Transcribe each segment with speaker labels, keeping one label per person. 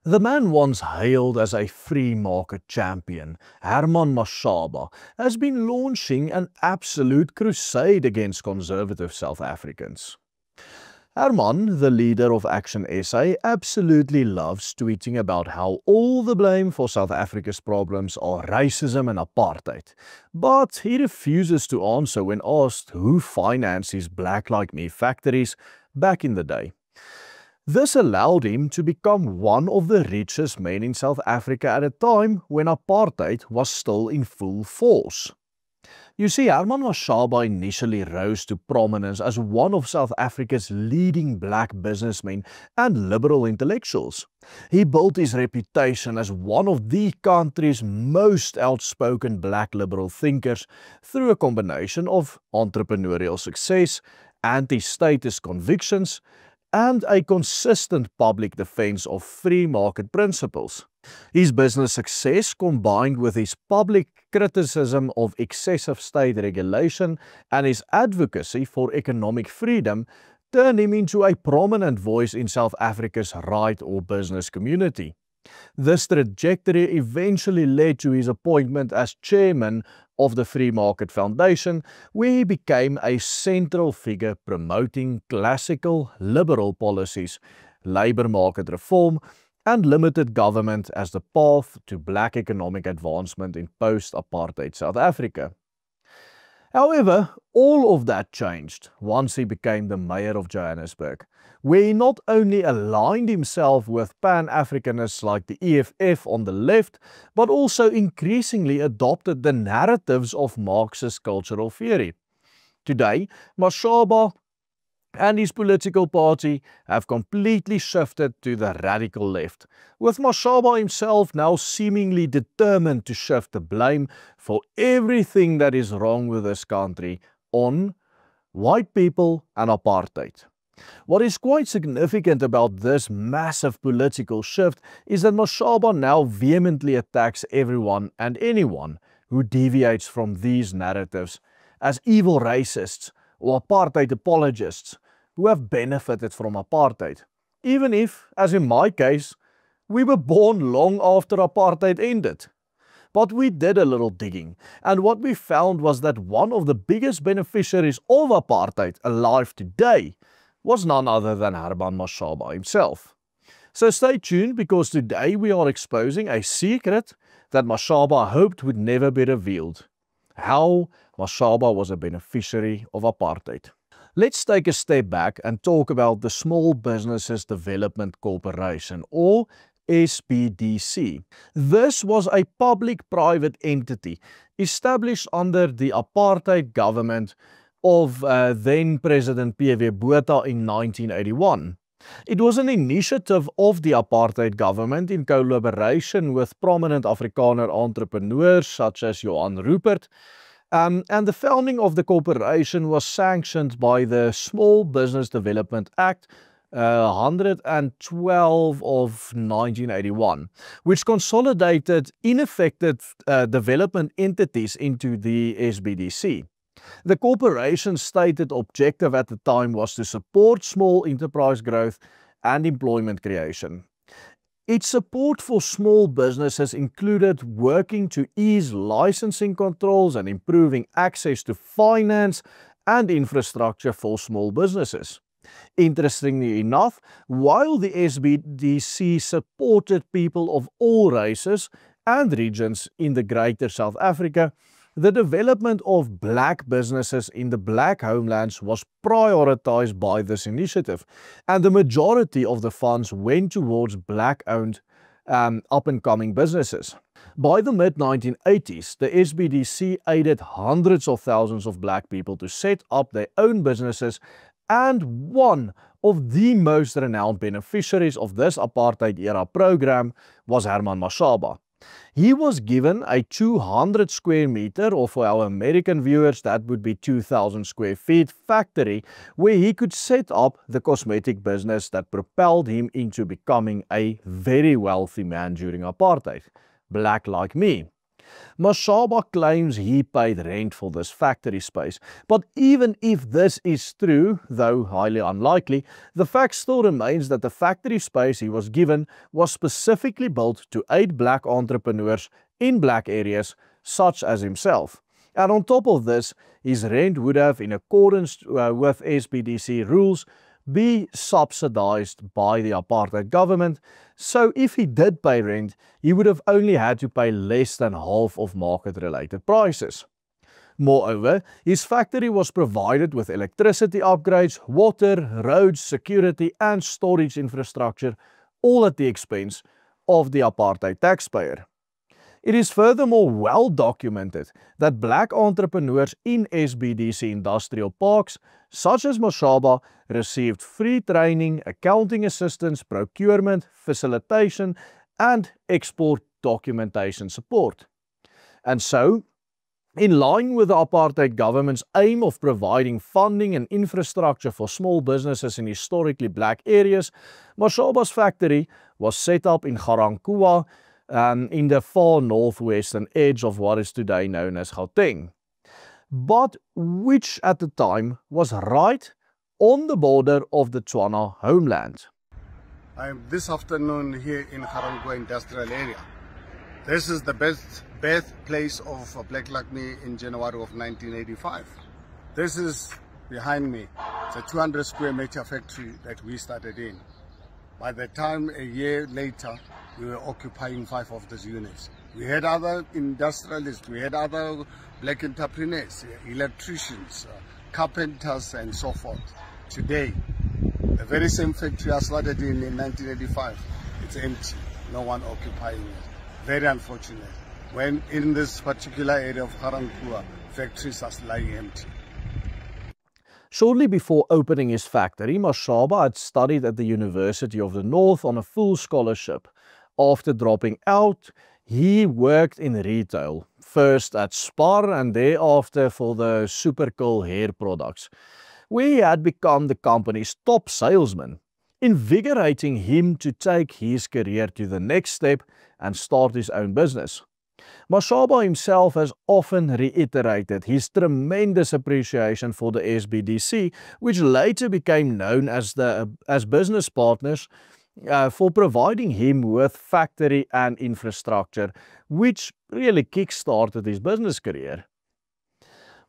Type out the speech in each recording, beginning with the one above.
Speaker 1: The man once hailed as a free market champion, Herman Mashaba, has been launching an absolute crusade against conservative South Africans. Herman, the leader of Action SA, absolutely loves tweeting about how all the blame for South Africa's problems are racism and apartheid. But he refuses to answer when asked who financed his Black Like Me factories back in the day. This allowed him to become one of the richest men in South Africa at a time when apartheid was still in full force. You see, Herman Mashaba initially rose to prominence as one of South Africa's leading black businessmen and liberal intellectuals. He built his reputation as one of the country's most outspoken black liberal thinkers through a combination of entrepreneurial success, anti-statist convictions, and a consistent public defense of free market principles. His business success, combined with his public criticism of excessive state regulation and his advocacy for economic freedom, turned him into a prominent voice in South Africa's right or business community. This trajectory eventually led to his appointment as chairman of the Free Market Foundation, where he became a central figure promoting classical liberal policies, labour market reform, and limited government as the path to black economic advancement in post-apartheid South Africa. However, all of that changed once he became the mayor of Johannesburg, where he not only aligned himself with Pan-Africanists like the EFF on the left, but also increasingly adopted the narratives of Marxist cultural theory. Today, Mashaba and his political party have completely shifted to the radical left, with Mashaba himself now seemingly determined to shift the blame for everything that is wrong with this country on white people and apartheid. What is quite significant about this massive political shift is that Mashaba now vehemently attacks everyone and anyone who deviates from these narratives as evil racists or apartheid apologists who have benefited from apartheid, even if, as in my case, we were born long after apartheid ended. But we did a little digging, and what we found was that one of the biggest beneficiaries of apartheid alive today was none other than Herman Mashaba himself. So stay tuned, because today we are exposing a secret that Mashaba hoped would never be revealed: how Mashaba was a beneficiary of apartheid. Let's take a step back and talk about the Small Businesses Development Corporation, or SBDC. This was a public-private entity established under the apartheid government of then-President P.W. Botha in 1981. It was an initiative of the apartheid government in collaboration with prominent Afrikaner entrepreneurs such as Johan Rupert, and the founding of the corporation was sanctioned by the Small Business Development Act 112 of 1981, which consolidated ineffective development entities into the SBDC. The corporation's stated objective at the time was to support small enterprise growth and employment creation. Its support for small businesses included working to ease licensing controls and improving access to finance and infrastructure for small businesses. Interestingly enough, while the SBDC supported people of all races and regions in the Greater South Africa, the development of black businesses in the black homelands was prioritized by this initiative, and the majority of the funds went towards black-owned up-and-coming businesses. By the mid-1980s, the SBDC aided hundreds of thousands of black people to set up their own businesses, and one of the most renowned beneficiaries of this apartheid-era program was Herman Mashaba. He was given a 200 square meter, or for our American viewers that would be 2,000 square feet, factory where he could set up the cosmetic business that propelled him into becoming a very wealthy man during apartheid, Black Like Me. Mashaba claims he paid rent for this factory space, but even if this is true, though highly unlikely, the fact still remains that the factory space he was given was specifically built to aid black entrepreneurs in black areas, such as himself. And on top of this, his rent would have, in accordance with SBDC rules, be subsidized by the apartheid government, so if he did pay rent, he would have only had to pay less than half of market-related prices. Moreover, his factory was provided with electricity upgrades, water, roads, security and storage infrastructure, all at the expense of the apartheid taxpayer. It is furthermore well documented that black entrepreneurs in SBDC industrial parks, such as Mashaba, received free training, accounting assistance, procurement, facilitation, and export documentation support. And so, in line with the apartheid government's aim of providing funding and infrastructure for small businesses in historically black areas, Mashaba's factory was set up in Ga-Rankuwa, in the far northwestern edge of what is today known as Gauteng, but which at the time was right on the border of the Tswana homeland.
Speaker 2: I am this afternoon here in Ga-Rankuwa industrial area. This is the birthplace of Black like me in January of 1985. This is behind me. It's a 200 square meter factory that we started in. By the time a year later, we were occupying 5 of these units. We had other industrialists, we had other black entrepreneurs, electricians, carpenters and so forth. Today, the very same factory I started in 1985, it's empty, no one occupying it. Very unfortunate. When in this particular area of Ga-Rankuwa, factories are lying empty.
Speaker 1: Shortly before opening his factory, Mashaba had studied at the University of the North on a full scholarship. After dropping out, he worked in retail, first at Spar and thereafter for the Supercool hair products, where he had become the company's top salesman, invigorating him to take his career to the next step and start his own business. Mashaba himself has often reiterated his tremendous appreciation for the SBDC, which later became known as business partners, for providing him with factory and infrastructure, which really kick-started his business career.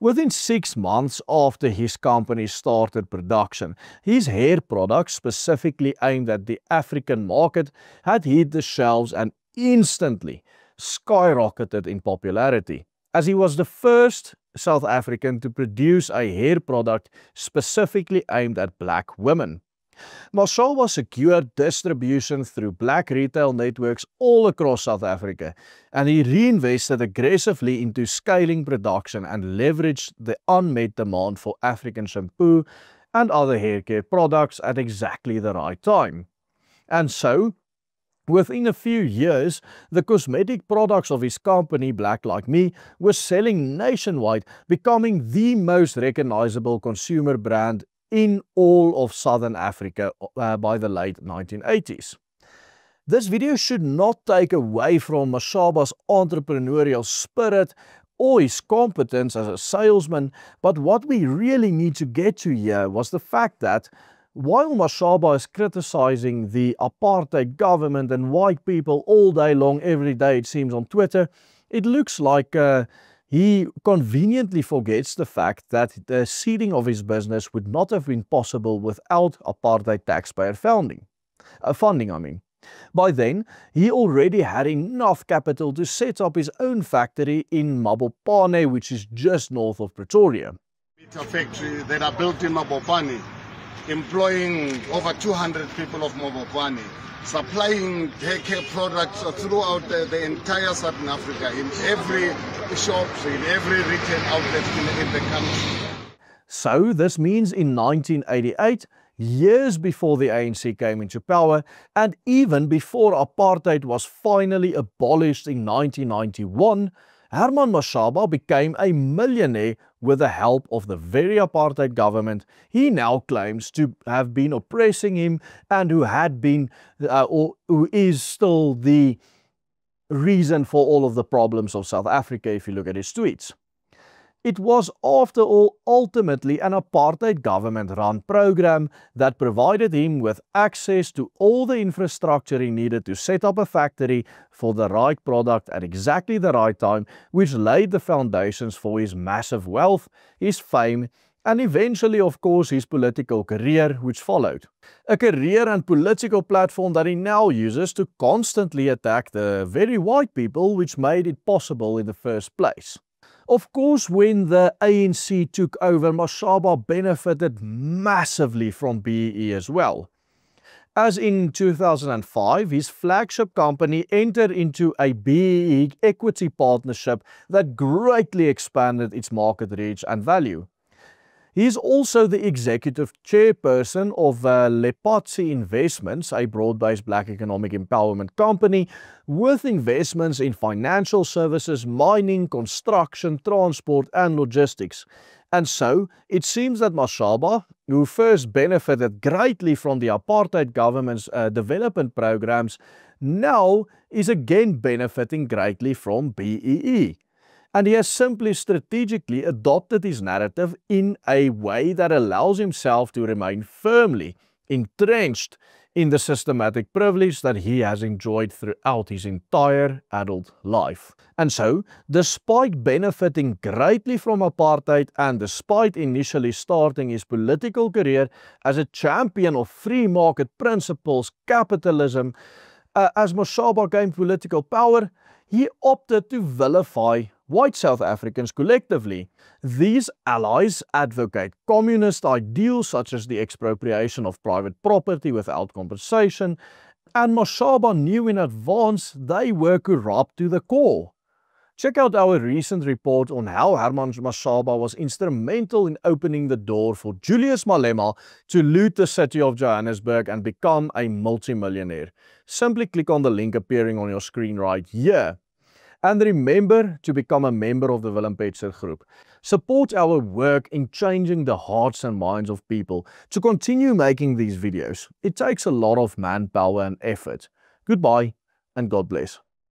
Speaker 1: Within 6 months after his company started production, his hair products, specifically aimed at the African market, had hit the shelves and instantly skyrocketed in popularity, as he was the first South African to produce a hair product specifically aimed at black women. Mashaba secured distribution through black retail networks all across South Africa, and he reinvested aggressively into scaling production and leveraged the unmet demand for African shampoo and other hair care products at exactly the right time. And so, within a few years, the cosmetic products of his company, Black Like Me, were selling nationwide, becoming the most recognizable consumer brand in all of Southern Africa by the late 1980s. This video should not take away from Mashaba's entrepreneurial spirit or his competence as a salesman, but what we really need to get to here was the fact that while Mashaba is criticizing the apartheid government and white people all day long, every day it seems on Twitter, it looks like he conveniently forgets the fact that the seeding of his business would not have been possible without apartheid taxpayer funding. By then, he already had enough capital to set up his own factory in Mabopane, which is just north of Pretoria.
Speaker 2: It's a factory that are built in Mabopane, employing over 200 people of Mabopane, supplying hair care products throughout the entire Southern Africa, in every shop, in every retail outlet in the country.
Speaker 1: So this means in 1988, years before the ANC came into power, and even before apartheid was finally abolished in 1991, Herman Mashaba became a millionaire with the help of the very apartheid government he now claims to have been oppressing him and who had been, or who is still the reason for all of the problems of South Africa if you look at his tweets. It was, after all, ultimately an apartheid government-run program that provided him with access to all the infrastructure he needed to set up a factory for the right product at exactly the right time, which laid the foundations for his massive wealth, his fame, and eventually, of course, his political career, which followed. A career and political platform that he now uses to constantly attack the very white people which made it possible in the first place. Of course, when the ANC took over, Mashaba benefited massively from BEE as well. As in 2005, his flagship company entered into a BEE equity partnership that greatly expanded its market reach and value. He is also the executive chairperson of Lepatsi Investments, a broad-based black economic empowerment company with investments in financial services, mining, construction, transport and logistics. And so, it seems that Mashaba, who first benefited greatly from the apartheid government's development programs, now is again benefiting greatly from BEE. And he has simply strategically adopted his narrative in a way that allows himself to remain firmly entrenched in the systematic privilege that he has enjoyed throughout his entire adult life. And so, despite benefiting greatly from apartheid and despite initially starting his political career as a champion of free market principles, capitalism, as Mashaba gained political power, he opted to vilify white South Africans collectively. These allies advocate communist ideals such as the expropriation of private property without compensation, and Mashaba knew in advance they were corrupt to the core. Check out our recent report on how Herman Mashaba was instrumental in opening the door for Julius Malema to loot the city of Johannesburg and become a multimillionaire. Simply click on the link appearing on your screen right here. And remember to become a member of the Willem Petzer Group. Support our work in changing the hearts and minds of people to continue making these videos. It takes a lot of manpower and effort. Goodbye and God bless.